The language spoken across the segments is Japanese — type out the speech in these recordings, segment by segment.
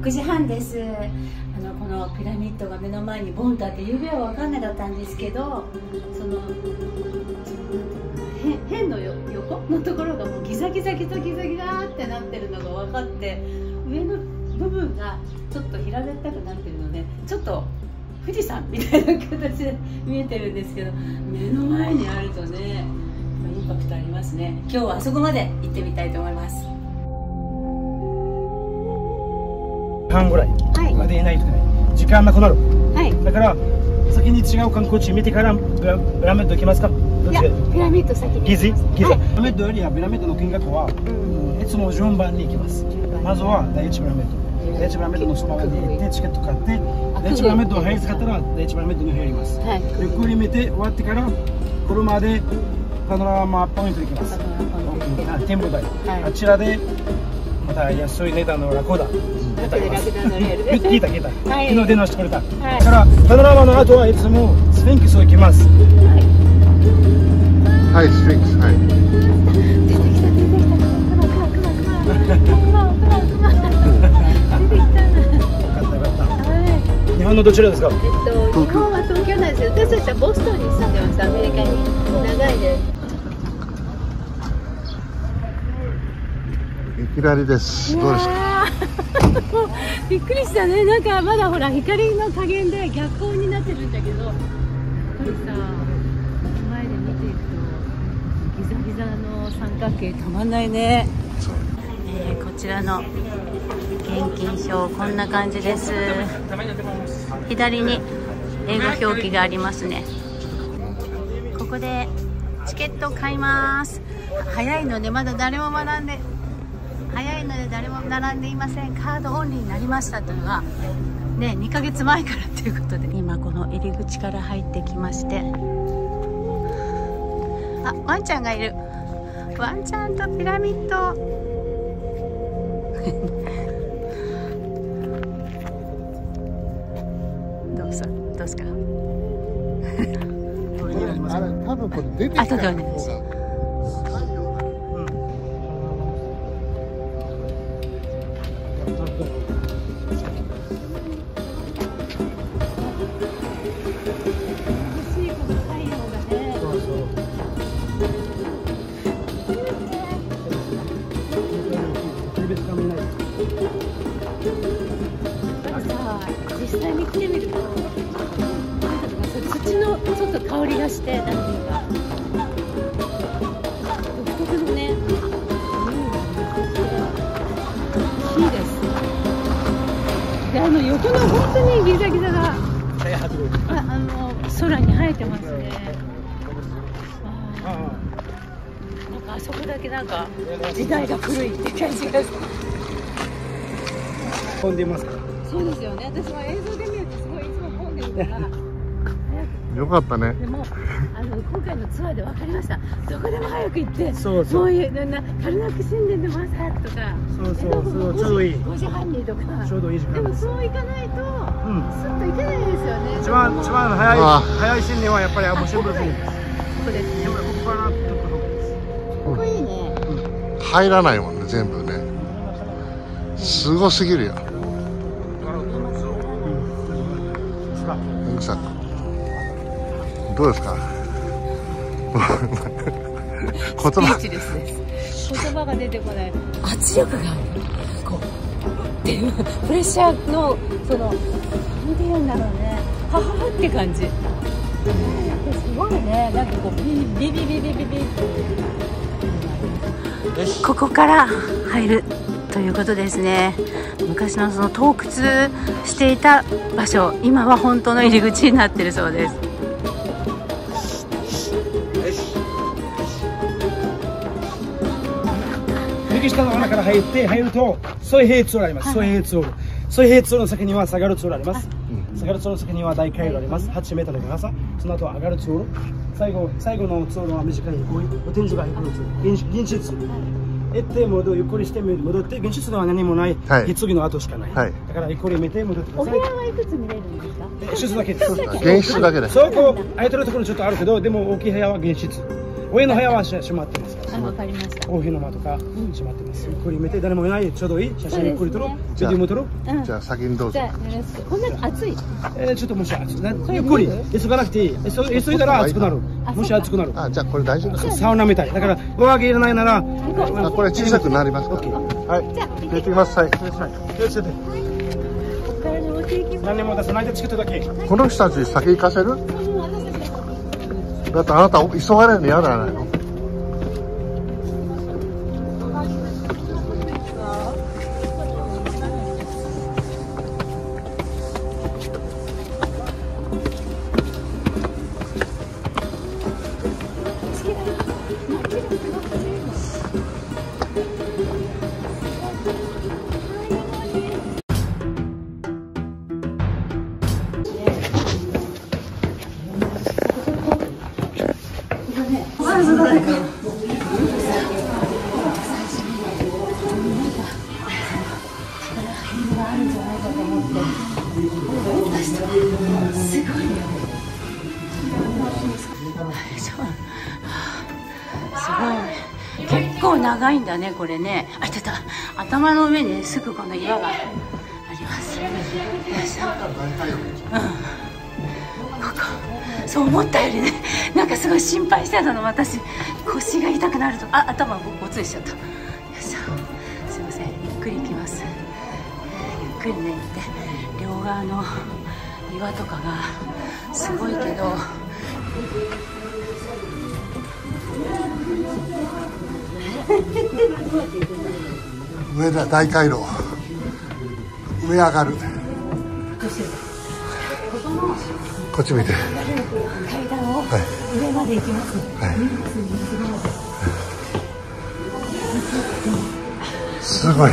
6時半です。このピラミッドが目の前にボンとあって、ゆうべは分かんなかったんですけど、辺の横のところがもうギザギザギザギザギザってなってるのが分かって、上の部分がちょっと平べったくなってるので、ちょっと富士山みたいな形で見えてるんですけど、目の前にあるとね、インパクトありますね。今日はあそこまで行ってみたいと思います。半ぐらいまでいないとね、時間なくなる。だから先に違う観光地見てからピラミッド行きますか？いや、ピラミッド先に。ギザ。ピラミッドよりはピラミッドの見学はいつも順番に行きます。まずは第一ピラミッド。第一ピラミッドのそばまで行ってチケット買って、第一ピラミッドを入りたかったら第一ピラミッドに入ります。ゆっくり見て終わってから車でパノラマポイント行きます。展望台。あちらでまた安い値段のラコーダ聞いた昨日電話してくれた。だからパノラマの後はいつもスフィンクスを行きます。はい、スフィンクス。はい。出てきた出てきた。日本のどちらですか？日本は東京なんですよ。私たちはボストンに住んでます。アメリカに長いです。いきなりです。どうですか？びっくりしたね。なんかまだほら光の加減で逆光になってるんだけど、やっぱりさ、前で見ていくとギザギザの三角形たまんないね。こちらの現金証こんな感じです。左に英語表記がありますね。ここでチケットを買います。早いのでまだ誰も並んでいません。カードオンリーになりましたというのがね、2ヶ月前からということで、今この入り口から入ってきまして、あ、ワンちゃんがいる。ワンちゃんとピラミッドどうすか？多分これ出てきた後でお願いします。実際に来てみると、土のちょっと香りがして、なんていうか独特のね、木です。で、横の本当にギザギザが空に生えてますね。なんかあそこだけなんか時代が古いって感じがする。混んでますか？そうですよね。私も映像で見るとすごいいつも混んでるから。よかったね。でも今回のツアーで分かりました。どこでも早く行って、そういうカルナック神殿でマサとか、ちょうどいい。5時半にとか。ちょうどいい時間。でもそう行かないと、スッと行けないですよね。一番早い神殿はやっぱりアボシンブル神殿です。ここですね。ここいいね。入らないもんね、全部ね。すごすぎるよ。どうですか？言葉が出てこない。圧力がこうでプレッシャーのなんて言うんだろうね。はははって感じ。すごいね。なんかこうビビビビビビ。ここから入るということですね。昔のその盗掘していた場所、今は本当の入り口になってるそうです。右下の穴から入るとソイヘイツールあります。ソイヘイツールの先には下がるツールあります。下がるツールの先には大回路あります。8メートルの高さ。その後は上がるツール。最後のツールは短い天井が低いツール。銀質。行ってゆっくりして戻って、現実では何もない、棺の跡しかない。だからゆっくり見て戻ってください。お部屋はいくつ見れるんですか？一つだけです。現実だけで。そこ空いてるところちょっとあるけど、でも大きい部屋は現実。上の部屋は閉まってますから。あ、わかりました。コーヒーの間とか閉まってます。ゆっくり見て、誰もいない、ちょうどいい写真ゆっくり撮ろう。ビデオも撮ろう。じゃあ先にどうぞ。じゃあよろしく。こんなに暑い。ちょっともし暑い、ゆっくり急がなくていい。急いだら暑くなる。もし暑くなる。あ、じゃあこれ大丈夫です。サウナみたい。だから上着いらないなら、これ小さくなりますから。はい。行ってきます。はい。何も出さないでチケットだけ。この人たち先行かせる？だってあなた急がれるの嫌じゃないの？結構長いんだねこれね。あ、出た。頭の上にすぐこの岩があります。よいしょ。ここそう思ったよりね、なんかすごい心配してたの。私腰が痛くなるとか、頭ごついしちゃった。よいしょ。すいません、ゆっくり行きます。ゆっくりね行って、両側の岩とかがすごいけど、上だ、大回廊。上上がる。こっち見て。階段を上まで行きます。はい。すごい。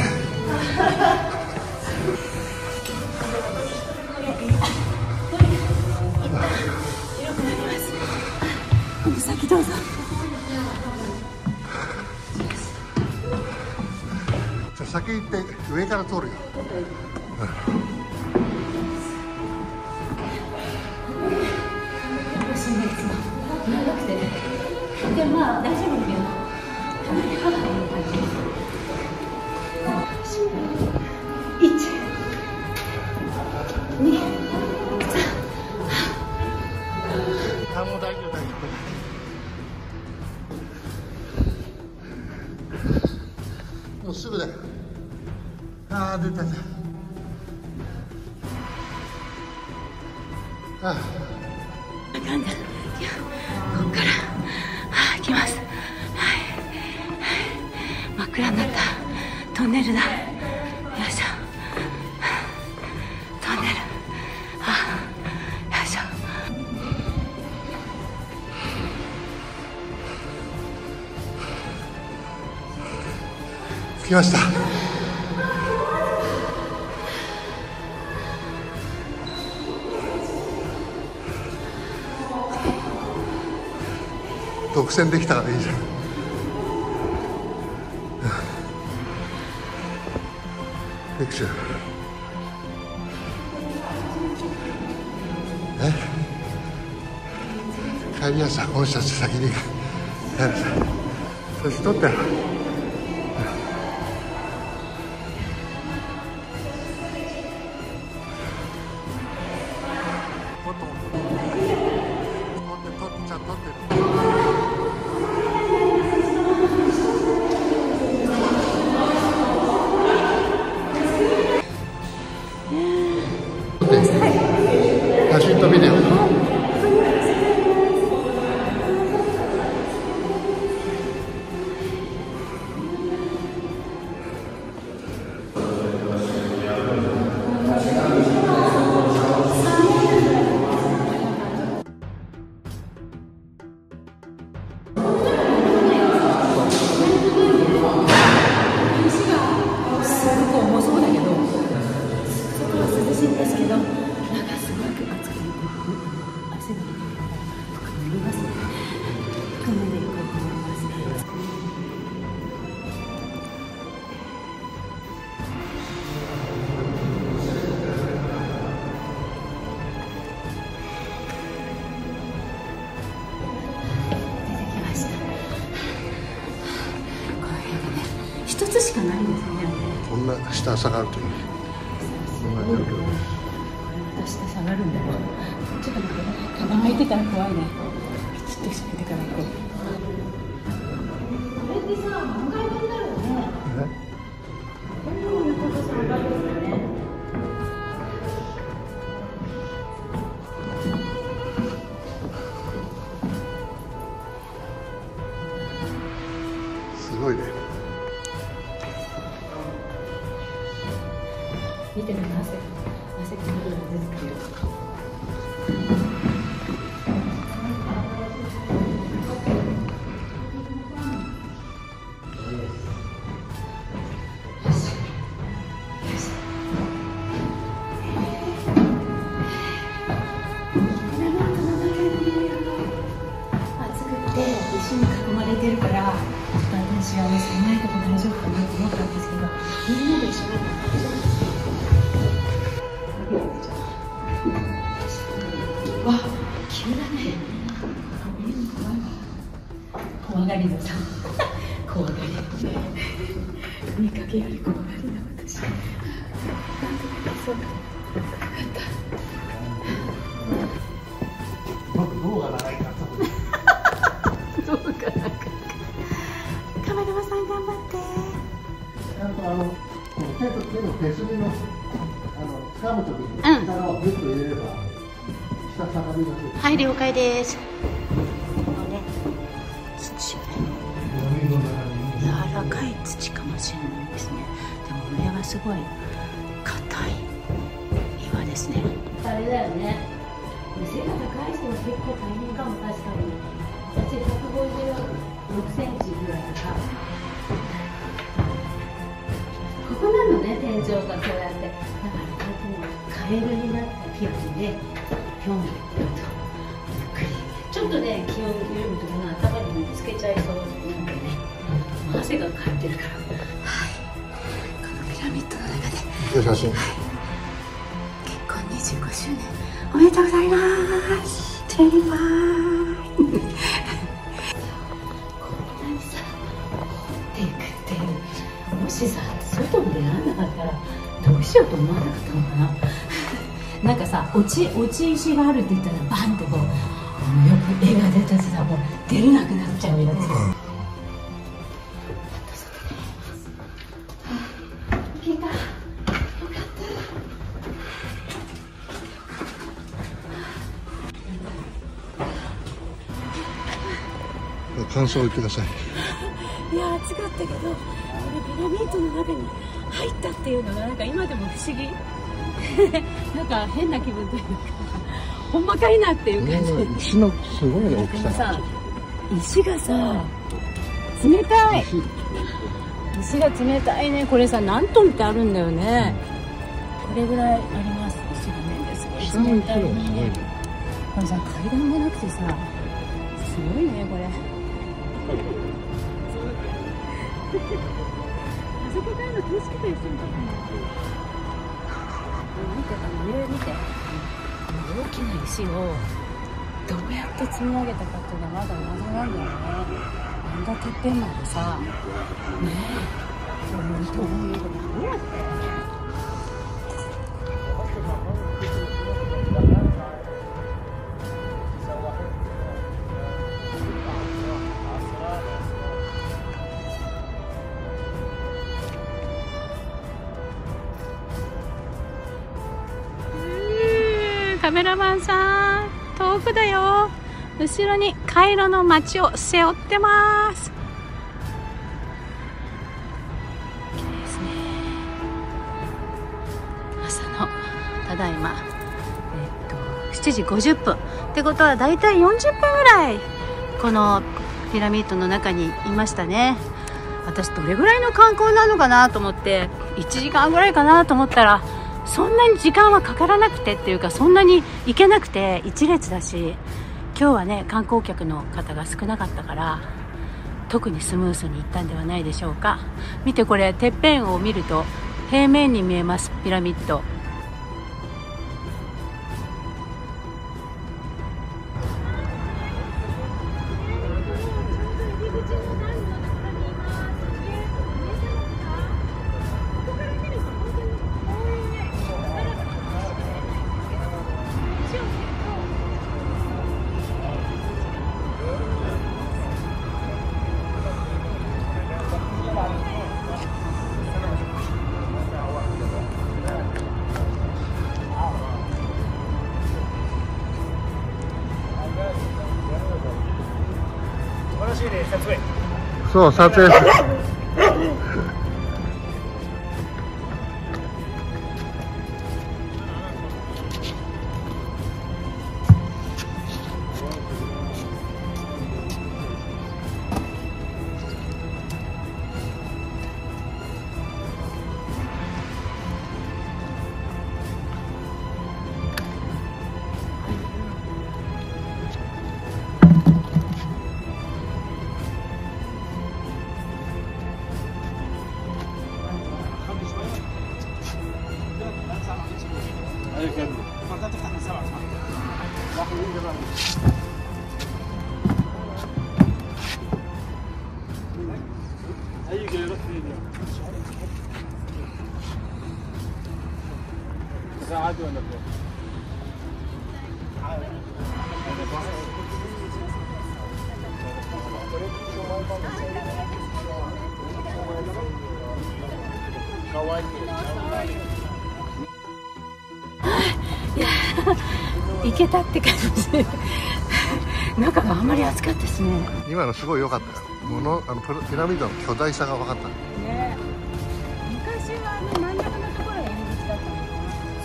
先どうぞ。じゃあ先行って上から通るよ。長くてね。でもまあ大丈夫だけど、かなり肌がいい感じ。1、2、あ、もう大丈夫、大丈夫。もうすぐだよ。ああ、出た。ああ。なんだ。ここから来ます。はい、真っ暗になった。トンネルだ。よいしょ。トンネル。よいしょ。着きました。独占できたからいいじゃん。ピクチャー。帰りやさ、この人たち先に。そして撮ってよ。ちゃんと撮ってる。写真とビデオ。な下下がるというそんな状況です。これまた下下がるんだよ。ちょっと待ってね。カバン入ってたら怖いね。きちっと閉めてから行こう。これってさ、何階分だろうね。こんなの高さ上がるんだね。すごいね。見てください。汗が出てくる。石に囲まれてるから、私はね、狭いとこ大丈夫かなと思ったんですけど、みんなと一緒だったら大丈夫ですね。わ、急だね。怖がりのさ、怖がり。見かけより怖がりな私。そうか。脳が長いから。カメラマンさん頑張って。ちゃんとこの手の手すりの掴むときに力をグッと入れれば下下がります。はい、了解です。このね、土柔らかい土かもしれないですね。でも上はすごい硬い岩ですね。あれだよね。背が高い人は結構大変かも。確かに。私156センチぐらいだから。ここなのね、天井がそうやって。だから、カエルになった気分で、ぴょんとゆっくり。ちょっとね、気温緩むとこの頭につけちゃいそうなんでね。汗がかいてるから。はい。このピラミッドの中で。写真。結婚25周年。おめでとうございます。テレビマン。こんなにさ、掘っていくっていう。もしさ、外に出られなかったらどうしようと思わなかったのかな。なんかさ、落ち石があるって言ったらバンってこう、よく絵が出たさ、もう出れなくなっちゃうやつ。いけた。よかった。感想を言ってください。いや、暑かったけど、このピラミッドの中に入ったっていうのがなんか今でも不思議。なんか変な気分というか、ほんまかいなっていう感じ。石のすごいね、大きさ。さ、石がさ、冷たい。石が冷たいね。これさ、何トンってあるんだよね。これぐらいあります。石がね、すごい冷たいね。これさ、階段がなくてさ、すごいね、これ。あそこからの景色と一緒に撮ったんだよ。見て、上見て。大きな石をどうやって積み上げたかっていうのはまだ謎なんだよね。あんなてっぺんまでさ、ねえ、そういう人もいるけど、どうやって？カメラマンさん、遠くだよ。後ろにカイロの街を背負ってます。綺麗ですね。朝のただいま、7時50分ってことはだいたい40分ぐらいこのピラミッドの中にいましたね。私どれぐらいの観光なのかなと思って1時間ぐらいかなと思ったら、そんなに時間はかからなくてっていうか、そんなに行けなくて一列だし、今日はね観光客の方が少なかったから特にスムースに行ったんではないでしょうか。見て、これてっぺんを見ると平面に見えます。ピラミッド。ここからねそう撮影する。行けたって感じ。中があんまり暑かったですね。今のすごい良かったよ。ピラミッドの巨大さが分かった。ね。昔は真ん中のところが入り口だったのか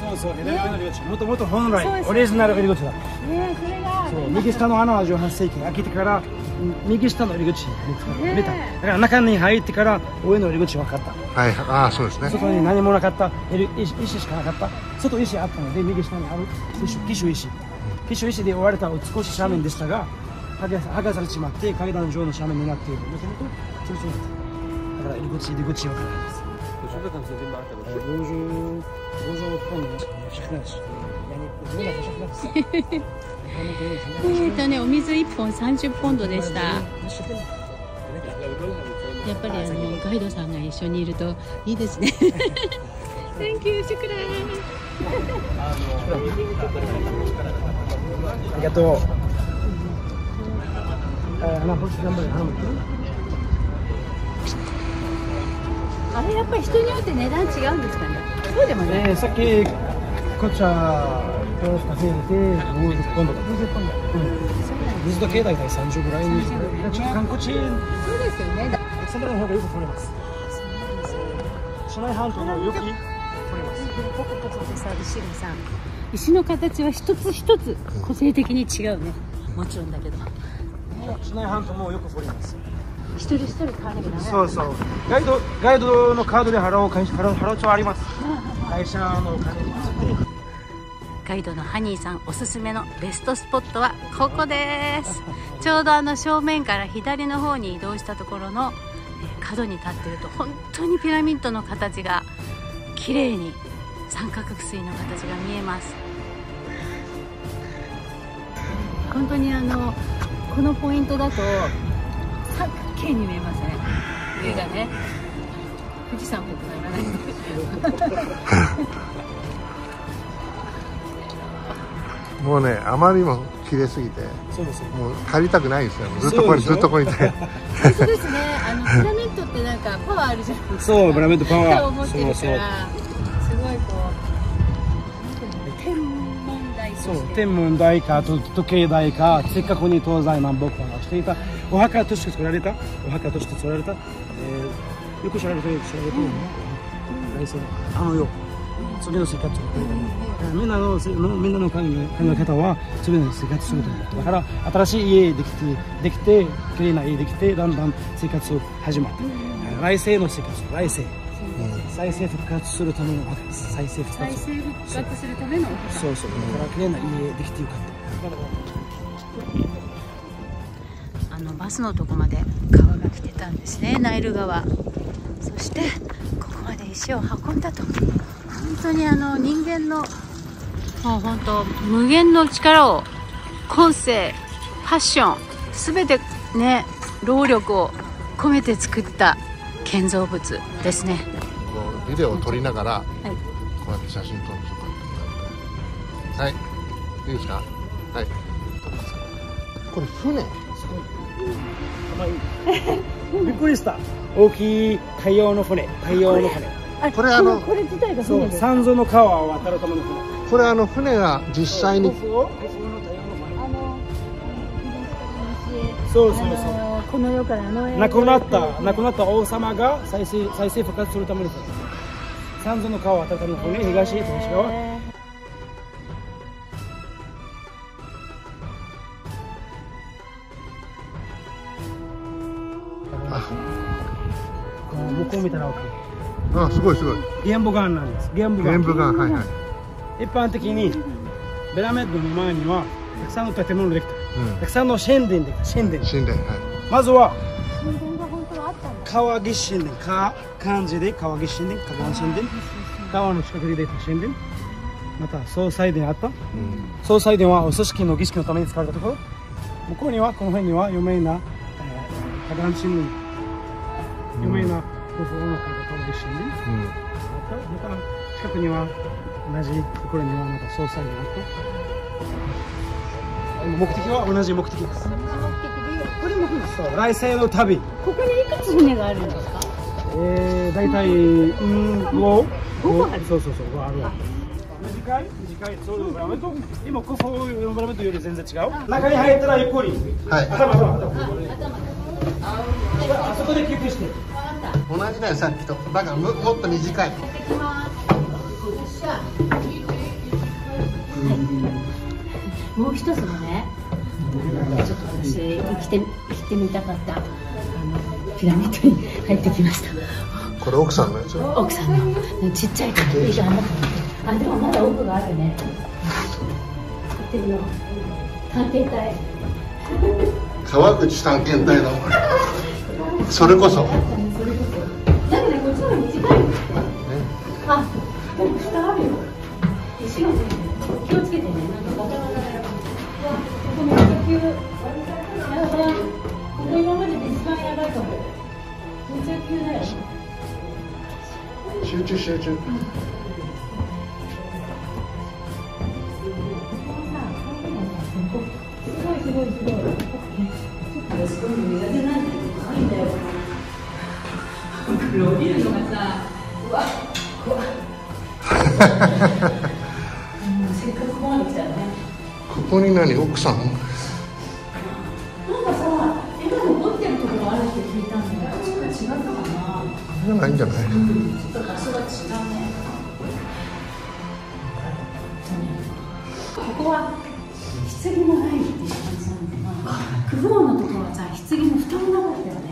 な。そうそう、左側の入り口。もともと本来オリジナル入り口だった。ね、それが。そう、右下の穴は18世紀開けてから右下の入り口見た。だから中に入ってから上の入り口分かった。はい、ああそうですね。外に何もなかった、石しかなかった。外石あったので右下にある紀州石。紀州石で覆われた美しい斜面でしたが、剥がされてしまって階段状の斜面になっている。もともとそうそうだった。だから入り口分からないです。お水1本30ポンドでした。やっぱりガイドさんが一緒にいるといいですね。Thank you、シュクラン。ありがとう。あれやっぱり人によって値段違うんですかね。そうでもね。さっきこっちは稼いでて50ポンドだ。50ポンド。水と境内で30ぐらいに。観光地。そうですよね。その方がよく取れます。市内半島のよく取れます。ポコポコでさ、石の形は一つ一つ個性的に違うね。もちろんだけど。市内半島もよく取れます。一人一人買わなきゃダメ。そうそう。ガイドのカードで払う帳あります。会社のお金について。ガイドのハニーさんおすすめのベストスポットはここです。ちょうど正面から左の方に移動したところの角に立っていると本当にピラミッドの形が綺麗に三角錐の形が見えます。本当にこのポイントだと三角形に見えますね。上がね、富士山っぽくならない。もうね、あまりにも綺麗すぎて、そうです。もう帰りたくないですよ。ずっとここにいて。本当ですね。ピラミッドってなんかパワーあるじゃないですか。そう、ピラミッドパワー。思ってるから、すごい天文台か時計台か、せっかくに東西南北をしていたお墓として作られた、よく知られてるよ。次の生活をみんなの考え方は次の生活すると思う。だから新しい家できて綺麗な家できてだんだん生活を始まって、来世の生活、再生復活するための再生復活するためのそうだから綺麗な家できてよかった。バスのとこまで川が来てたんですね、ナイル川。そしてここまで石を運んだと。本当に人間のもう本当無限の力を、今世パッション全てね、労力を込めて作った建造物ですね。ビデオを撮りながら、こうやって写真撮るとか。はい、いいですか。はい。これ船。びっくりした。大きい海洋の船。これ自体が船です。三途の川を渡るための船。これ船が実際に。そうこの世からの亡くなった王様が再生復活するために三途の川を渡るための方に東側。向こう見たら OK。 あ、すごいすごい。玄武岩なんです。玄武岩、はいはい。一般的にピラミッドの前にはたくさんの建物ができた、たくさんの神殿できた。神殿、はい、まずは川岸神殿、漢字で川岸神殿、川岸神殿、川の近くでできた神殿、また総裁殿あった、総裁殿はお葬式の儀式のために使われたところ、向こうにはこの辺には有名な河岸神殿、有名な古墳の川岸神殿、また近くには同じところにはまた総裁殿あった。目的は同じ目的です。これも来世の旅。ここにいくつ船があるんですか？大体5ある。そう5ある。短いそういうブラメット。今ここいうブラメットより全然違う。中に入ったらゆっくり。はい。あそこでキープして。同じだよさっきと。だからもっと短い。もう一つもね、ちょっと私来てみたかったピラミッドに入ってきました。これ奥さんのやつ？奥さんのちっちゃいからいいかな。あ、でもまだ奥があるね。行ってみよう。探検隊。川口探検隊だ。それこそ。だけどこっちの方が短い。あ、でも下あるよ。石がね、気をつけてね。ここ今までで一番やばいかも。めちゃ急だよ。集中。すごい。ちょっとすごい苦手なんだけど、いいんだよ。降りるのがさ、うわ、怖い。せっかくここまで来たらね。ここに何奥さん？なんかさ、今残ってるところあるって聞いたんだけど、ちょっと違ったかな。じゃないんじゃない？ちょっと場所が違うね。ここは棺もないっていう感じなのかな。クフ王のところはさ、棺の蓋もなかったよね。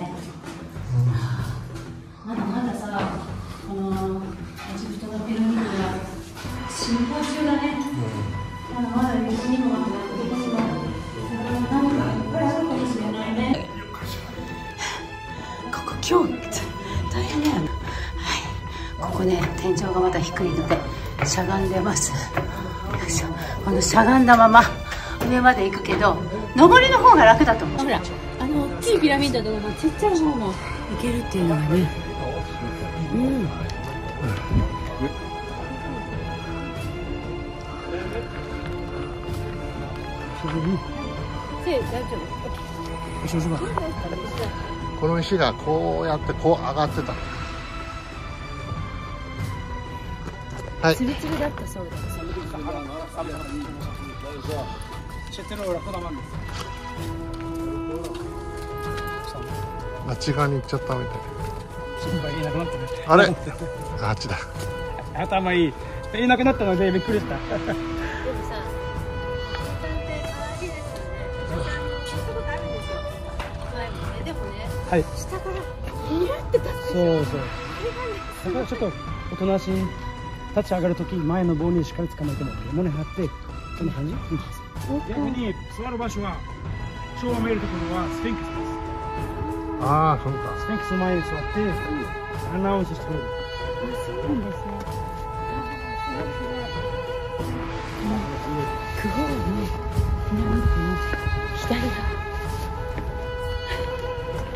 まださ、このエジプトのピラミッドが進行中だね。まだ横にもどこにも何かいっぱいあるかもしれないね。ここ今日大変だよね。はい、ここね天井がまだ低いのでしゃがんでます。このしゃがんだまま上まで行くけど上りの方が楽だと思う。ほら大きいピラミッドとかちっちゃい方も行けるっていうのがね。大丈夫。この石がこうやってこう上がってた。はい。ツルツルだったそうです。あっち側に行っちゃったみたい。あれ？あっちだ。頭いい。いなくなったのでびっくりした。でもさ、でもね、はい。下からにらってた。そう。だからちょっとおとなしい立ち上がるとき前の棒にしっかり捕まえてもらって胸張ってこんな感じ。逆に座る場所は昭和見えるところはスフィンクスです。ああ、そうか。スフィンクスの前に座ってアナウンスしてくれる。そうなんですね。クフ王のピラミッドの左側、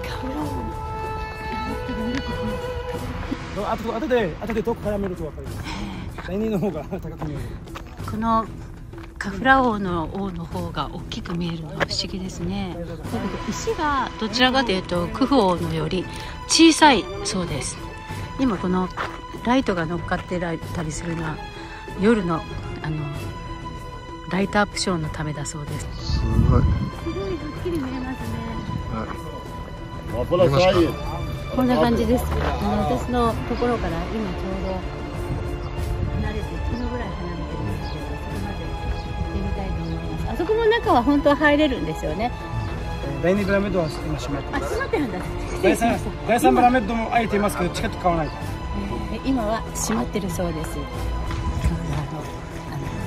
カフラ王のピラミッドが見ること後で遠くから見ると分かります。第2の方が高く見える。このカフラ王の方が大きく見えるのは不思議ですね。だけど石がどちらかというとクフ王のより小さいそうです。今このライトが乗っかってたりするのは夜のライトアップショーのためだそうです。すごい。すごいはっきり見えますね。はい。見ますか？こんな感じです。私のところから今ちょうど離れてどのぐらい離れてるんですけど、そこまで行ってみたいと思います。あそこも中は本当は入れるんですよね。第2ピラミッドは今閉まってあ、ます。閉まってるんだ。第3ピラミッドも開いていますけどチケット買わないと。今は閉まってるそうです。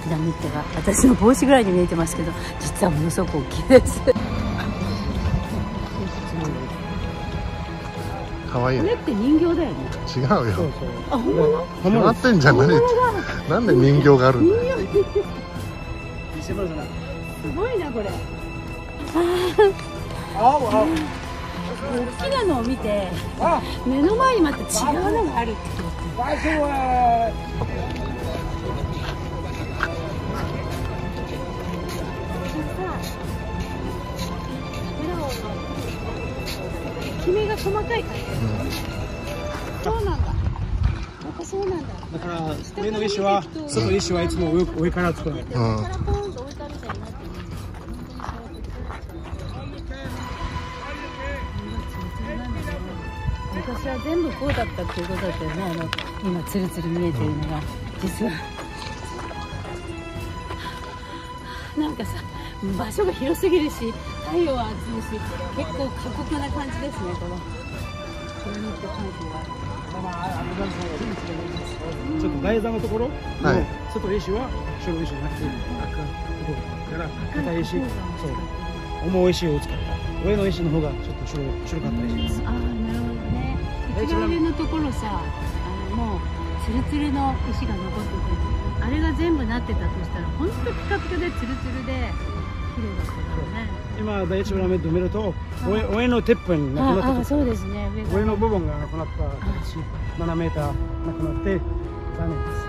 ピラミッドが私の帽子ぐらいに見えてますけど、実はものすごく大きいです。可愛いね。これって人形だよね。違うよ。あ、本物？決まってんじゃん。なんで人形があるんだよ。すごいなこれ。大きなのを見て目の前にまた違うのがあるってこと。きめが細かいから。そうなんだ。やっぱそうなんだ。だから上の石は外の石はいつも上から作らない。昔は全部こうだったっていうことだったよね。今ツルツル見えてるのが実はなんかさ、場所が広すぎるし太陽は暑いし結構過酷な感じですね。このピラミッド関係はちょっと台座のところのはい外の石は白石じゃなくて赤だから硬い石、そう重い石を使った上の石の方がちょっと白かったりします。ああ、なるほどね。一番上のところさ、もうツルツルの石が残ってて、あれが全部なってたとしたら本当ピカピカでツルツルで綺麗だったからね。今第一ピラミッドを見ると上のてっぺんなくなって、そうですね。上の部分がなくなった形、7メーターなくなって残念です。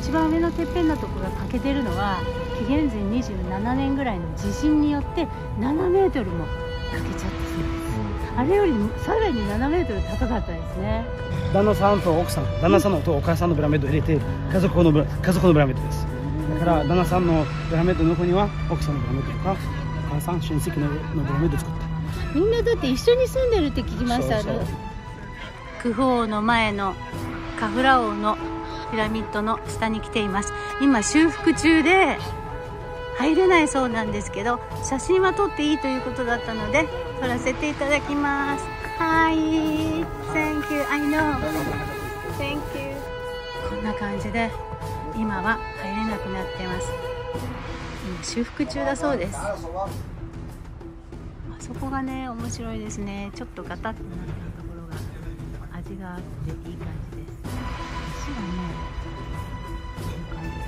一番上のてっぺんのところが欠けてるのは紀元前27年ぐらいの地震によって7メートルも欠けちゃったそうです。あれよりさらに7メートル高かったですね。旦那さんと奥さん、旦那さんとお母さんのピラミッドを入れて家族のピラミッドです。だから旦那さんのピラミッドの横には奥さんのピラミッドとかお母さん親戚のピラミッドを作った。みんなだって一緒に住んでるって聞きました。そうクフ王の前のカフラ王のピラミッドの下に来ています。今修復中で入れないそうなんですけど、写真は撮っていいということだったので撮らせていただきます。はい、Thank you, I know, Thank you。 こんな感じで今は入れなくなってます。今修復中だそうです。あそこがね面白いですね。ちょっとガタッとなったところが味があっていい感じです。石がねこういう感じです。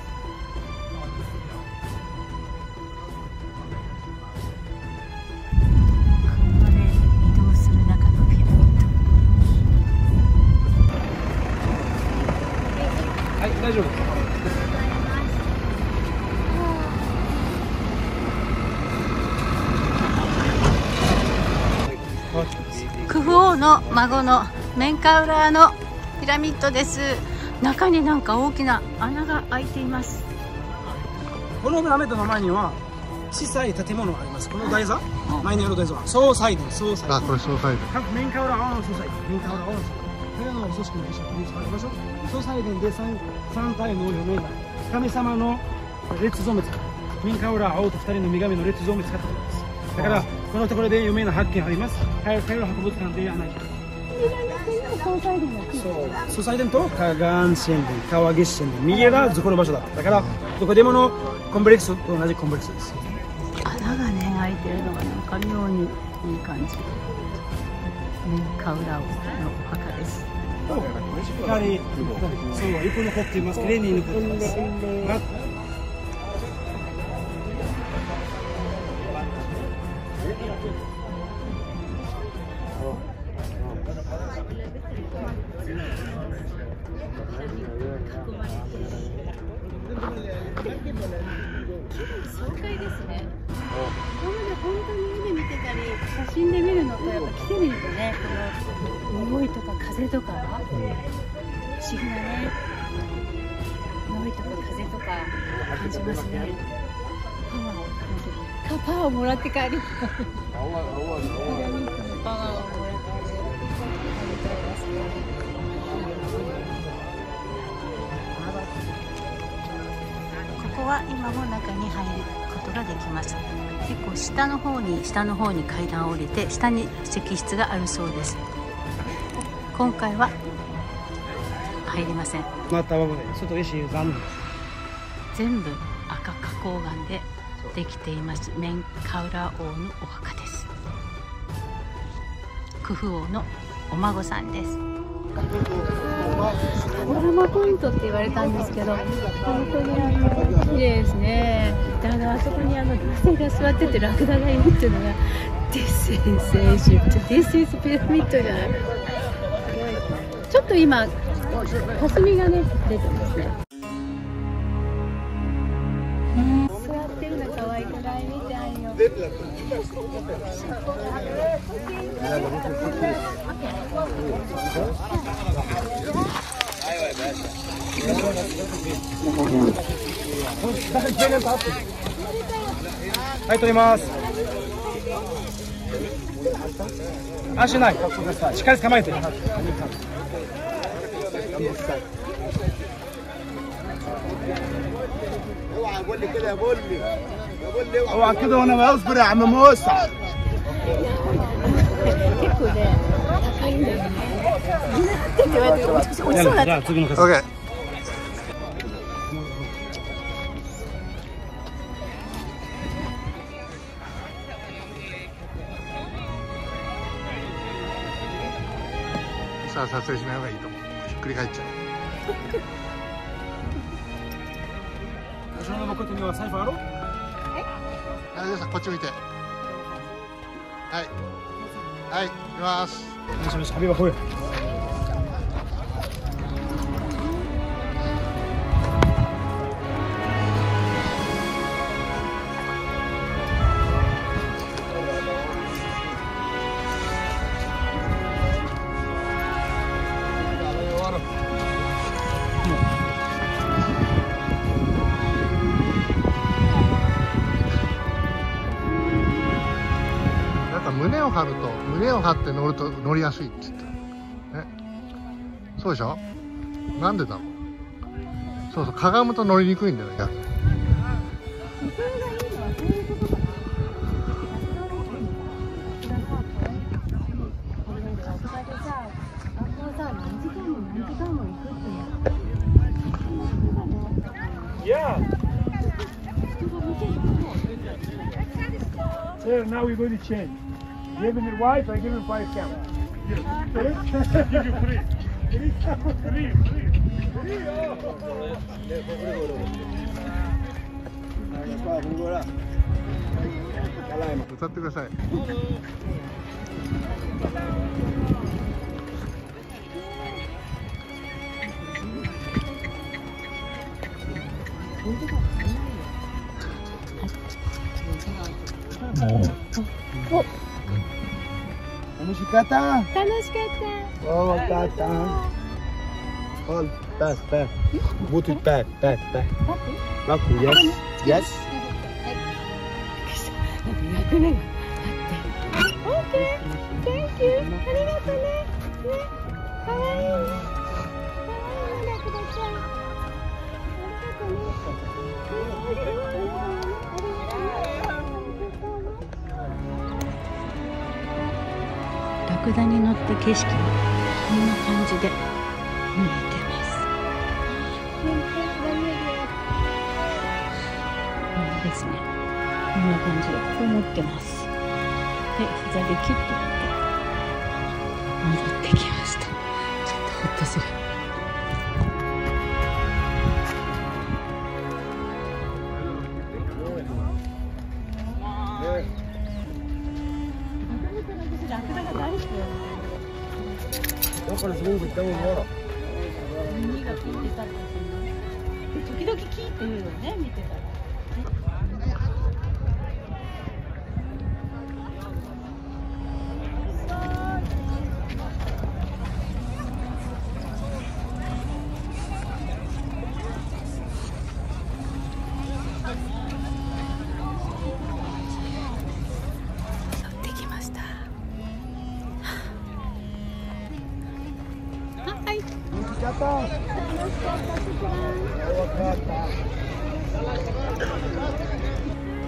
車で移動する中のピラミッド。はい、大丈夫です。クフ王の孫のメンカウラーのピラミッドです。中になんか大きな穴が開いています。このピラミッドの前には小さい建物があります。この台座、前にある台座は総裁殿、総裁殿。あ、これ総裁殿。メンカウラーの総裁、メンカウラーの総裁。これの組織の一緒に使われましょう。総裁殿で三体の嫁が神様の列像を見つかった。メンカウラー王と2人の女神の列像を見つかったからです。だからこのところで有名な発見あります。カイロ博物館で案内します。総裁殿と河岸神殿、川岸神殿、右がそこの場所だった。だからどこでものコンプレックスと同じコンプレックスです。穴がね開いてるのがなんか妙にいい感じ。メンカウラー王のお墓です。光、そうよく残っています。綺麗に残っています。爽快ですね。今まで本当に目で見てたり写真で見るのとやっぱ来てみるとね、この匂いとか風とか不思議なね匂いとか風とか感じますね。パワーをもらって帰りたい。バナナもらって食べたいですね。ここは今も中に入ることができます。結構下の方に階段を降りて下に席室があるそうです。今回は入りません。全部赤花崗岩でできていますメンカウラ王のお墓です。クフ王のお孫さんです。パノラマポイントって言われたんですけど、本当に綺麗ですね。あそこに女性が座っててラクダがいるっていうのが This is Egypt, This is Pyramid じゃない。ちょっと今霞がね出てますね。座ってるの可愛くないみたいよ。はい、取ります。足ない、しっかり捕まえて。اوعى كده وانا بصبر يا عم موسى. 結構ね、高いんだよね。って言われて落ちそうだった。OK。さあ撮影しない方がいいと思う。ひっくり返っちゃう。後ろの僕にはサイファーあろ？はい、皆さんこっち見て。はい。はい、行きます。よしよし、ハビバ来い。胸を張って乗ると乗りやすいって言ったね。そうでしょ。なんでだろう。そうそう、かがむと乗りにくいんだよね、逆に。Sir, now we're going to change. Give him your wife, I give him 5 camels. Give you 3. 歌ってください。楽しかった。楽しかった。おー、たった。Hold, back, back. Put it back, back, back. Back, yes, yes. 役目があって。OK, thank you. ありがとうね。かわいいね。かわいいね、ラクダちゃん。ありがとうね。ラクダに乗って景色がこんな感じで見えてます。いいですね。こんな感じでこう持ってます。で、膝でキュッとやって戻ってきました。ちょっとほっとする。ラクダが大好きだよね。だからすごく言ったもんな。耳が聞いてたんですよね。時々聞いてるよね、見てたら。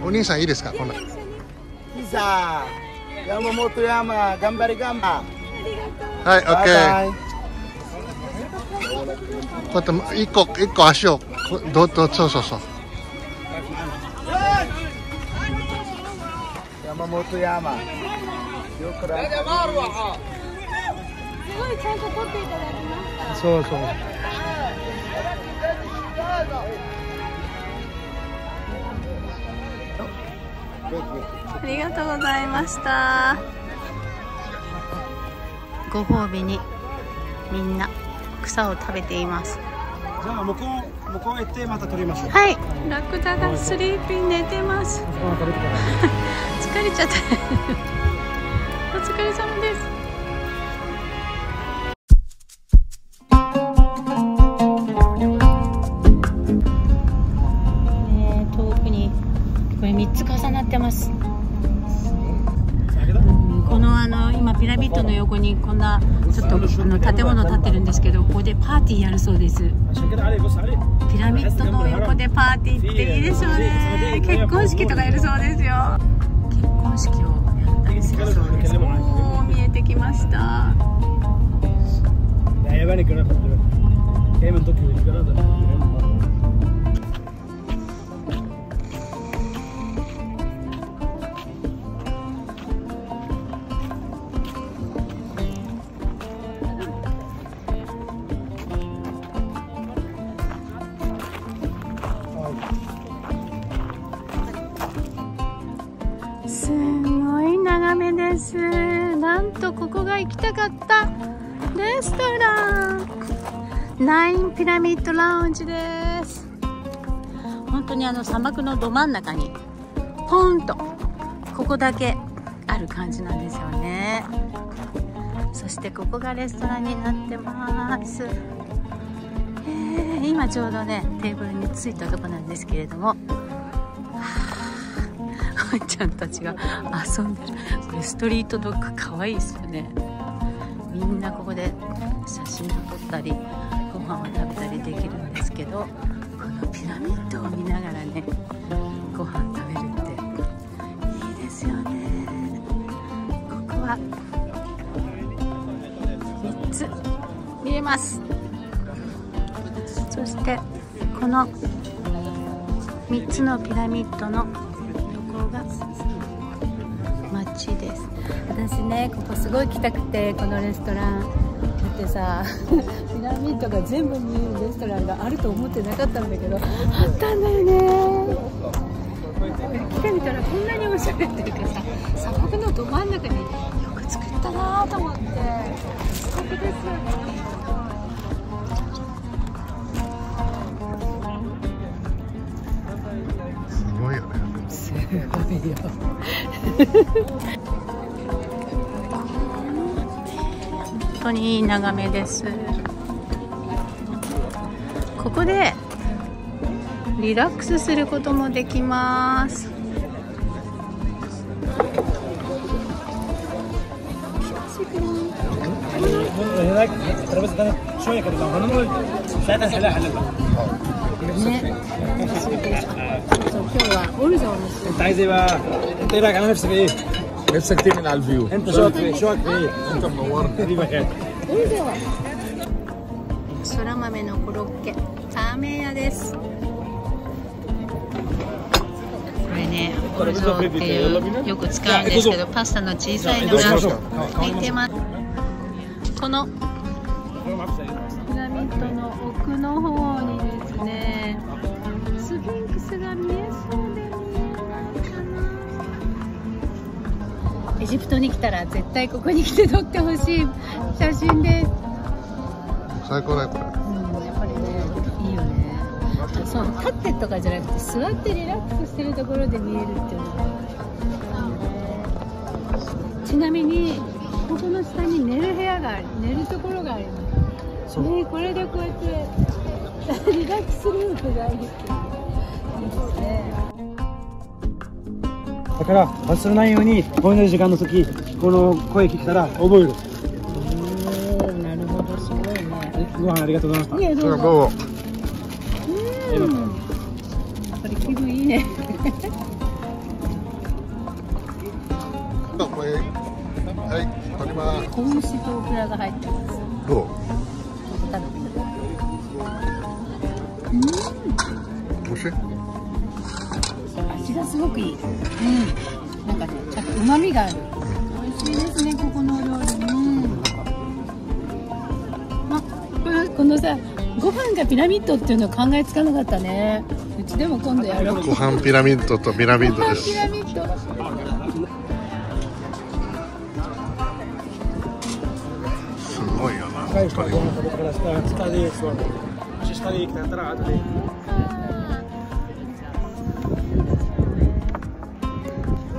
お兄さんいいですか、こんな。ピザ、山本山、頑張り頑張。はい、オッケー。こうやって一個足をそうそうそう。山本山。よくら。すごいちゃんと撮っていただきました。そうそう。ありがとうございました。ご褒美にみんな草を食べています。じゃあ向こう行ってまた撮りましょう。はい、ラクダがスリーピン寝てます。疲れちゃった。お疲れ様です。遠くにこれ3つ重なってます。この今ピラミッドの横にこんなちょっと建物建ってるんですけど、ここでパーティーやるそうです。ピラミッドの横でパーティーっていいですよね。結婚式とかやるそうですよ。結婚式をやったりするそうです。おー、見えてきました。すごい眺めです。なんとここが行きたかったレストラン、ナインピラミッドラウンジです。本当に砂漠のど真ん中にポンとここだけある感じなんですよね。そしてここがレストランになってます。今ちょうどねテーブルに着いたとこなんですけれども、ワンちゃんたちが遊んでる。これストリートドッグかわいいですよね。みんなここで写真を撮ったりご飯を食べたりできるんですけど、このピラミッドを見ながらねご飯食べるっていいですよね。ここは3つ見えます。そしてこの3つのピラミッドのが街です。私ねここすごい来たくて、このレストランだってさピラミッドが全部見えるレストランがあると思ってなかったんだけど、あったんだよね。来てみたらこんなにおしゃれっていうかさ、砂漠のど真ん中によく作ったなと思って、素敵ですよね。すごいよね。すごいよ。本当にいい眺めです。ここでリラックスすることもできます。ね、今日はオルザを見せて。انت عايز ايه بقى؟ انت ايه رايك؟ انا نفسك ايه؟ نفسك تمن على الفيو. انت شوك في ايه؟ شوك في ايه؟ انت منورنا. オルザはそら豆のコロッケターメン屋です。これね、オルゾっていうよく使うんですけど、パスタの小さいのが入ってます。このピラミッドの奥の方にですね、スフィンクスが見えそうで見えないかな。エジプトに来たら絶対ここに来て撮ってほしい写真です。最高だよこれ。やっぱりね、いいよね。そう、立ってとかじゃなくて座ってリラックスしてるところで見えるっていうのが、ちなみにここの下に寝る部屋がある、寝るところがあるね。これでこうやってリラックスルームがいいっていう、いいですね。だから忘れないようにこの時間の時この声聞いたら覚える。なるほど、すごいね。ご飯ありがとうございましね、どうどうぞ。ぞ。やっぱり気分いいね。これ、はい、取ります。子牛とオクラが入ってます。どう？食べてください。美味しい？味がすごくいい。なんかね、ちょっと旨味がある。美味しいですね、ここのお料理。このさ、ご飯がピラミッドっていうの考えつかなかったね。うちでも今度やろう。ご飯ピラミッドとピラミッドです。ピラミッド。すごいよな。た。ご飯食べてから下で座る。もし下で行きたかったら後で。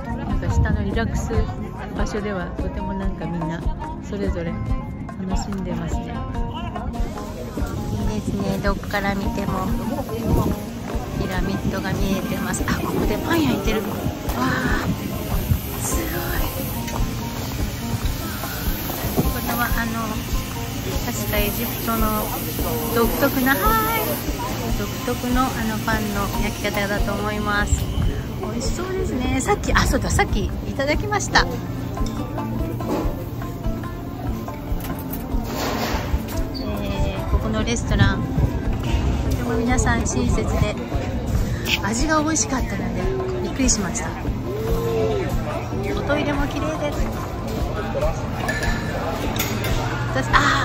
なんか下のリラックス場所ではとてもなんかみんなそれぞれ楽しんでますね。いいですね。どっから見てもピラミッドが見えてます。あ、ここでパン焼いてる。わあ、すごい。これは確かエジプトの独特なパンの焼き方だと思います。美味しそうですね。さっきそうだ、さっきいただきました。ここのレストランとても皆さん親切で味が美味しかったのでびっくりしました。おトイレも綺麗です。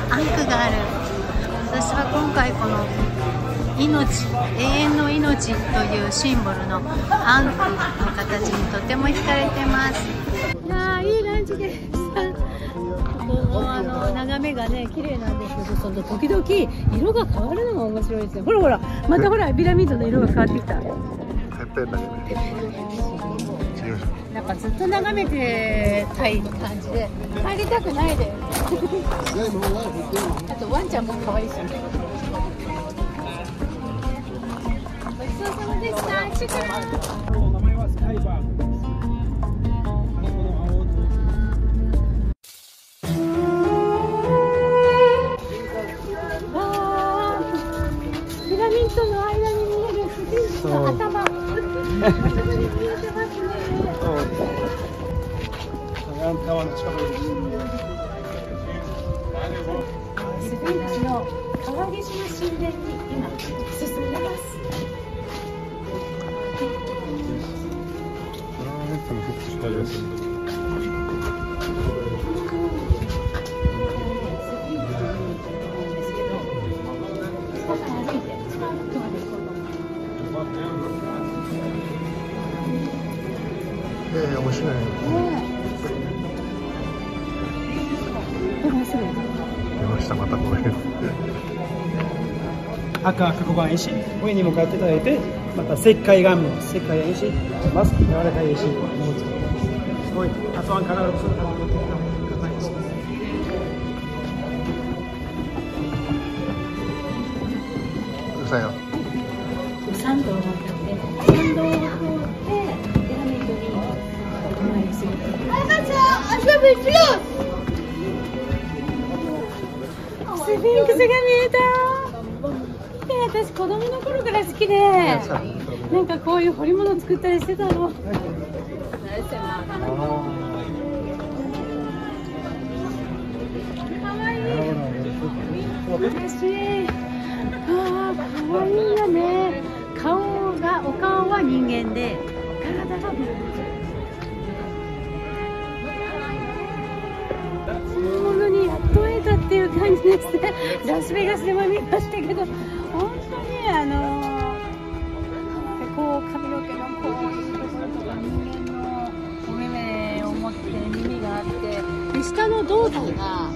アンクがある。私は今回この永遠の命というシンボルのアンクの形にとても惹かれてます。いやー、いいランチでした。ここも眺めがね綺麗なんですけど、その時々色が変わるのが面白いですね。ほらほら、またほらピラミッドの色が変わってきた。てっぺんだけね。なんかずっと眺めてたい感じで帰りたくないで。あとワンちゃんも可愛いし。ごちそうさまでした。シュクラン。名前はスカイバーグです。ピラミッドの間に見えるスフィンクスの頭。頭に見えてますね。川の近くに。スフィンクスの川岸の神殿に今進んでます。面白いね。出ました、またこれ。赤黒板石、上に向かっていただいて、また石灰岩の石灰石、まず柔らかい石を持つ。すごい、あとは必ず硬い石です。うるさいよ。参道を渡ってピラミッドにお参りする。スフィンクスが見えた。私子供の頃から好きで、なんかこういう彫り物作ったりしてたの。かわいい。嬉しい。かわいいよね。お顔は人間で、体が本物にやっと会えたっていう感じですね。ラスベガスでも見ましたけど、本当にこう髪の毛のこういうところとか人間のお目目を持って耳があって、で下の胴体が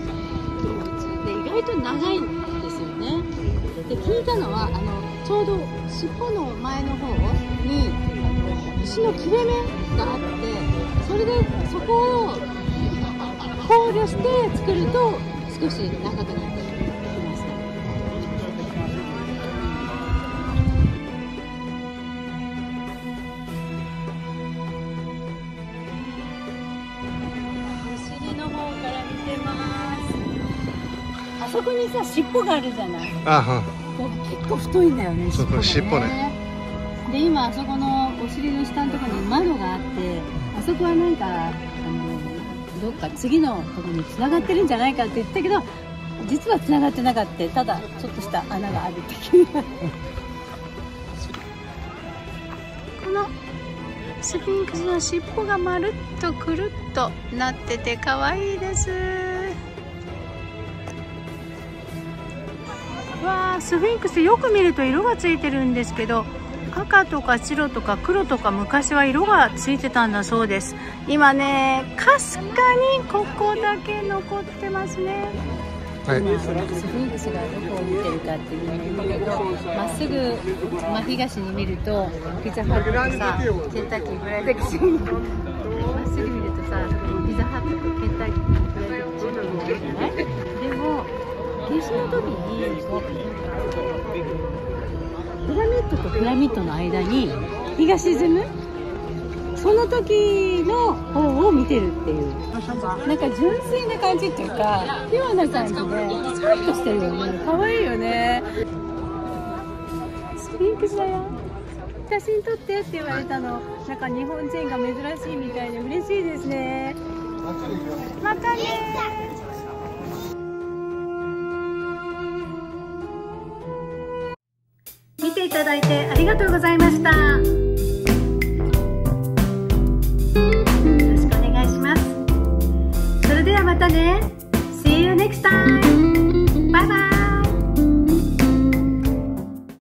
動物で意外と長いんですよね。で聞いたのはちょうど尻尾の前の方に石の切れ目があって、それでそこを考慮して作ると少し長くなってきました。お尻の方から見てます。あ、そそこにさ尻尾があるじゃない。あ、こう結構太いんだよね。そうこれ尻尾ね。で今あそこのお尻の下のところに窓があって、あそこはなんかどっか次のところに繋がってるんじゃないかって言ったけど、実は繋がってなかった。ただちょっとした穴があるっていう。このスフィンクスの尻尾がまるっとくるっとなってて可愛いです。わあ、スフィンクスよく見ると色がついてるんですけど、赤とか白とか黒とか昔は色がついてたんだそうです。今ね、かすかにここだけ残ってますね。はい、今スフィンクスがどこを見てるかっていうのを見ると、まっすぐ真東に見るとピザハットとさケンタッキーフライドチキン、まっすぐ見るとさピザハットとケンタッキーフライドチキンがあるじゃない。でも夏至の時にピラミッドとピラミッドの間に日が沈む、その時の方を見てるっていう、なんか純粋な感じっていうかピュアな感じでスカッとしてるよね。可愛いよね。スフィンクスだよ。写真撮ってって言われたの。なんか日本人が珍しいみたいで嬉しいですね。またね。見ていただいてありがとうございました。